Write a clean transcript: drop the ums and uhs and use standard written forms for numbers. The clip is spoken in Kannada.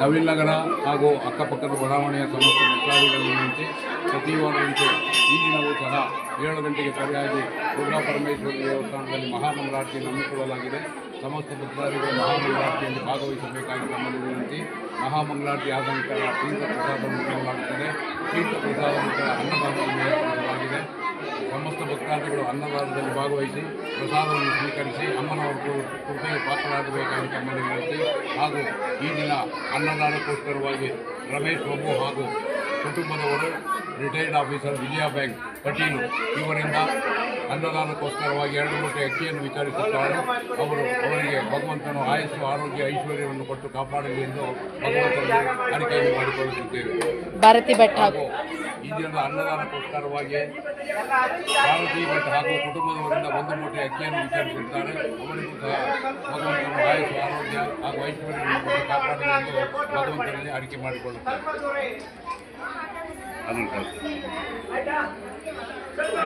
ನವೀನಗರ ಹಾಗೂ ಅಕ್ಕಪಕ್ಕದ ಬಡಾವಣೆಯ ಸಮಸ್ತ ಭಕ್ತಾದಿಗಳಲ್ಲಿ ಪ್ರತಿ ವಾರದಂತೆ ಈ ದಿನವೂ ಸಹ 7 ಗಂಟೆಗೆ ಸರಿಯಾಗಿ ದುರ್ಗಾಪರಮೇಶ್ವರಿ ದೇವಸ್ಥಾನದಲ್ಲಿ ಮಹಾಮಂಗಳಾರತಿಯನ್ನು ಹಮ್ಮಿಕೊಳ್ಳಲಾಗಿದೆ. ಸಮಸ್ತ ಭಕ್ತಾದಿಗಳು ಮಹಾಮಂಗಳಾರತಿಯಲ್ಲಿ ಭಾಗವಹಿಸಬೇಕಾಗಿ ತಮ್ಮಲ್ಲಿ ವಿನಂತಿ. ಮಹಾಮಂಗಳಾರತಿ ಆದ ನಂತರ ತೀರ್ಥ ಪ್ರಸಾದವನ್ನು ನೀಡಲಾಗುತ್ತದೆ. ತೀರ್ಥ ಪ್ರಸಾದ ನಂತರ ಅನ್ನದಾನವನ್ನು ಏರ್ಪಡಿಸಲಾಗಿದೆ. ಸಮಸ್ತ ಭಕ್ತಾದಿಗಳು ಅನ್ನದಾನದಲ್ಲಿ ಭಾಗವಹಿಸಿ ಪ್ರಸಾದವನ್ನು ಸ್ವೀಕರಿಸಿ ಅಮ್ಮನವರ ಕೃಪೆಗೆ ಪಾತ್ರರಾಗಬೇಕಾಗಿ ತಮ್ಮಲ್ಲಿ ವಿನಂತಿ. ಹಾಗೂ ಈ ದಿನ ಅನ್ನದಾನಕ್ಕೋಸ್ಕರವಾಗಿ ರಮೇಶ್ ಬಾಬು ಹಾಗೂ ಕುಟುಂಬದವರು ರಿಟೈರ್ಡ್ ಆಫೀಸರ್ ವಿಜಯ ಬ್ಯಾಂಕ್ ಪಟೀಲು ಇವರಿಂದ ಅನ್ನದಾನಕ್ಕೋಸ್ಕರವಾಗಿ 2 ಮೂಟೆ ಅಕ್ಕಿಯನ್ನು ವಿತರಿಸುತ್ತಾರೆ. ಅವರಿಗೆ ಭಗವಂತನು ಆಯಸ್ಸು ಆರೋಗ್ಯ ಐಶ್ವರ್ಯವನ್ನು ಕೊಟ್ಟು ಕಾಪಾಡಲಿ ಎಂದು ಭಗವಂತನಿಗೆ ಅರಿಕೆಯನ್ನು ಮಾಡಿಕೊಳ್ಳುತ್ತಿದ್ದೇವೆ. ಹಾಗೂ ಈ ದಿನದ ಅನ್ನದಾನಕ್ಕೋಸ್ಕರವಾಗಿ ಭಾರತೀ ಭಟ್ ಹಾಗೂ ಕುಟುಂಬದವರಿಂದ 1 ಮೂಟೆ ಅಕ್ಕಿಯನ್ನು ವಿತರಿಸುತ್ತಾರೆ. ಅವರಿಗೂ ಸಹ ಭಗವಂತನು ಆಯಸ್ಸು ಆರೋಗ್ಯ ಹಾಗೂ ಐಶ್ವರ್ಯವನ್ನು ಕೊಟ್ಟು ಕಾಪಾಡಲಿ ಎಂದು ಭಗವಂತನಲ್ಲಿ ಅರಿಕೆ ಮಾಡಿಕೊಳ್ಳುತ್ತಾರೆ. ಅದನ್ನು